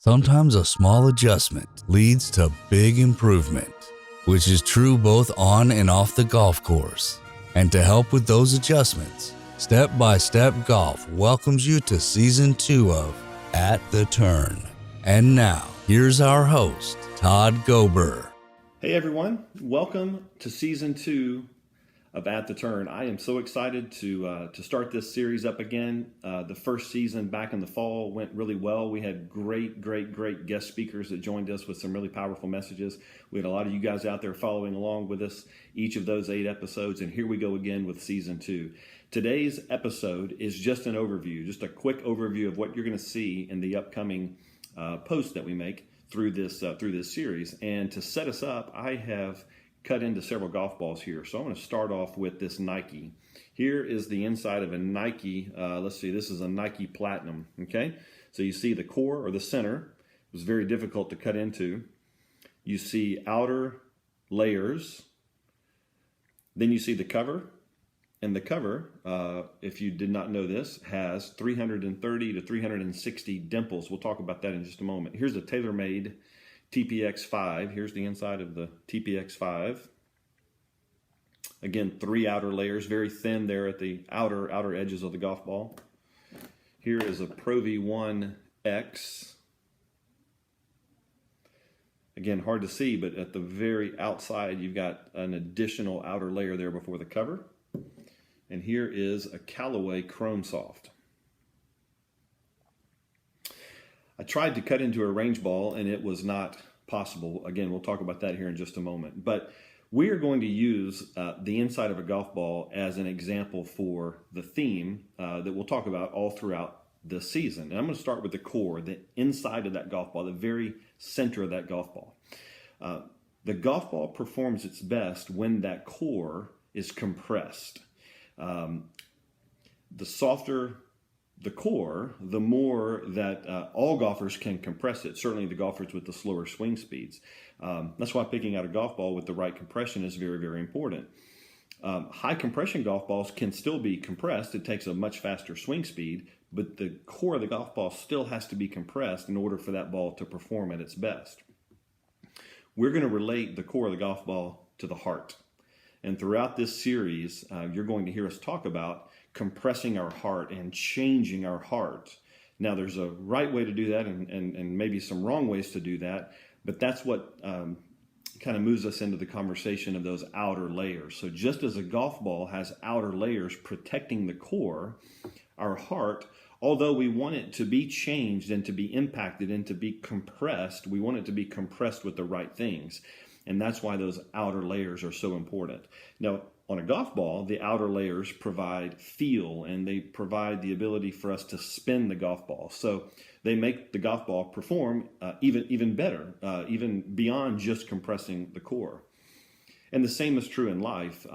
Sometimes a small adjustment leads to big improvement, which is true both on and off the golf course. And to help with those adjustments, Step by Step Golf welcomes you to Season 2 of At the Turn. And now, here's our host, Todd Gober. Hey everyone, welcome to Season 2 of At the Turn. I am so excited to start this series up again. The first season back in the fall went really well. We had great guest speakers that joined us with some really powerful messages. We had a lot of you guys out there following along with us each of those 8 episodes, and here we go again with Season 2. Today's episode is just an overview, just a quick overview of what you're going to see in the upcoming posts that we make through this series. And to set us up, I have cut into several golf balls here. So I want to start off with this Nike. Here is the inside of a Nike. Let's see, this is a Nike Platinum. Okay, so you see the core or the center. It was very difficult to cut into. You see outer layers. Then you see the cover. And the cover, if you did not know this, has 330 to 360 dimples. We'll talk about that in just a moment. Here's a TaylorMade TPX5. Here's the inside of the TPX5. Again, 3 outer layers, very thin there at the outer edges of the golf ball. Here is a Pro V1X. Again, hard to see, but at the very outside, you've got an additional outer layer there before the cover. And here is a Callaway Chrome Soft. I tried to cut into a range ball and it was not possible. Again, we'll talk about that here in just a moment. But we are going to use the inside of a golf ball as an example for the theme that we'll talk about all throughout the season. And I'm going to start with the core, the inside of that golf ball, the very center of that golf ball. The golf ball performs its best when that core is compressed. The softer the core, the more that all golfers can compress it, certainly the golfers with the slower swing speeds. That's why picking out a golf ball with the right compression is very important. High compression golf balls can still be compressed. It takes a much faster swing speed, but the core of the golf ball still has to be compressed in order for that ball to perform at its best. We're going to relate the core of the golf ball to the heart. And throughout this series, you're going to hear us talk about compressing our heart and changing our heart. Now, there's a right way to do that and maybe some wrong ways to do that, but that's what kind of moves us into the conversation of those outer layers. So just as a golf ball has outer layers protecting the core, our heart, although we want it to be changed and to be impacted and to be compressed, we want it to be compressed with the right things. And that's why those outer layers are so important. Now, on a golf ball, the outer layers provide feel and they provide the ability for us to spin the golf ball. So they make the golf ball perform even better, even beyond just compressing the core. And the same is true in life.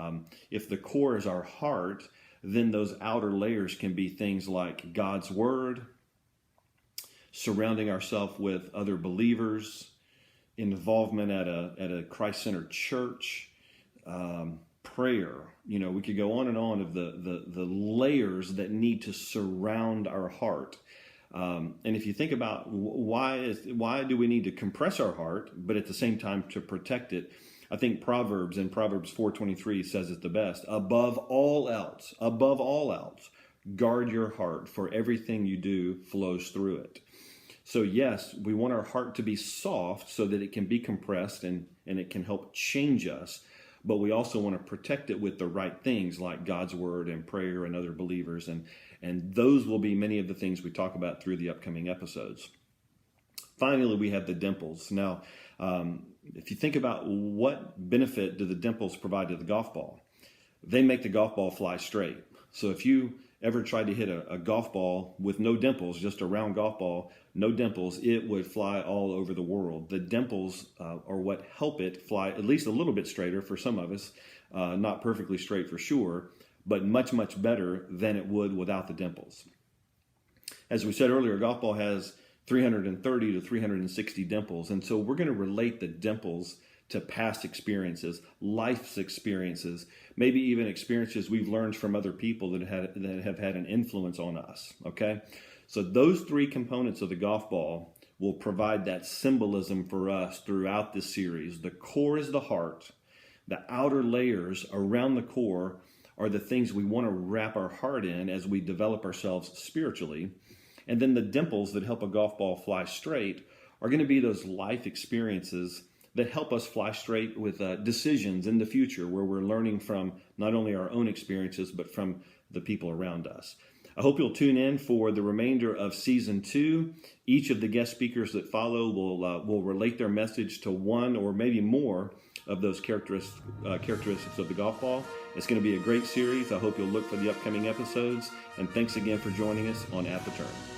If the core is our heart, then those outer layers can be things like God's Word, surrounding ourselves with other believers, involvement at a Christ-centered church, prayer. You know, we could go on and on of the layers that need to surround our heart. And if you think about why do we need to compress our heart, but at the same time to protect it, I think Proverbs 4:23 says it the best. Above all else, guard your heart, for everything you do flows through it. So yes, we want our heart to be soft so that it can be compressed and it can help change us. But we also want to protect it with the right things like God's Word and prayer and other believers. And those will be many of the things we talk about through the upcoming episodes. Finally, we have the dimples. Now, if you think about what benefit do the dimples provide to the golf ball, they make the golf ball fly straight. So if you ever tried to hit a golf ball with no dimples, just a round golf ball, no dimples, it would fly all over the world. The dimples are what help it fly at least a little bit straighter for some of us, not perfectly straight for sure, but much better than it would without the dimples. As we said earlier, a golf ball has 330 to 360 dimples, and so we're going to relate the dimples to past experiences, life's experiences, maybe even experiences we've learned from other people that have had an influence on us, okay? So those 3 components of the golf ball will provide that symbolism for us throughout this series. The core is the heart. The outer layers around the core are the things we want to wrap our heart in as we develop ourselves spiritually. And then the dimples that help a golf ball fly straight are going to be those life experiences that help us fly straight with decisions in the future, where we're learning from not only our own experiences, but from the people around us. I hope you'll tune in for the remainder of Season 2. Each of the guest speakers that follow will relate their message to one or maybe more of those characteristics of the golf ball. It's going to be a great series. I hope you'll look for the upcoming episodes. And thanks again for joining us on At the Turn.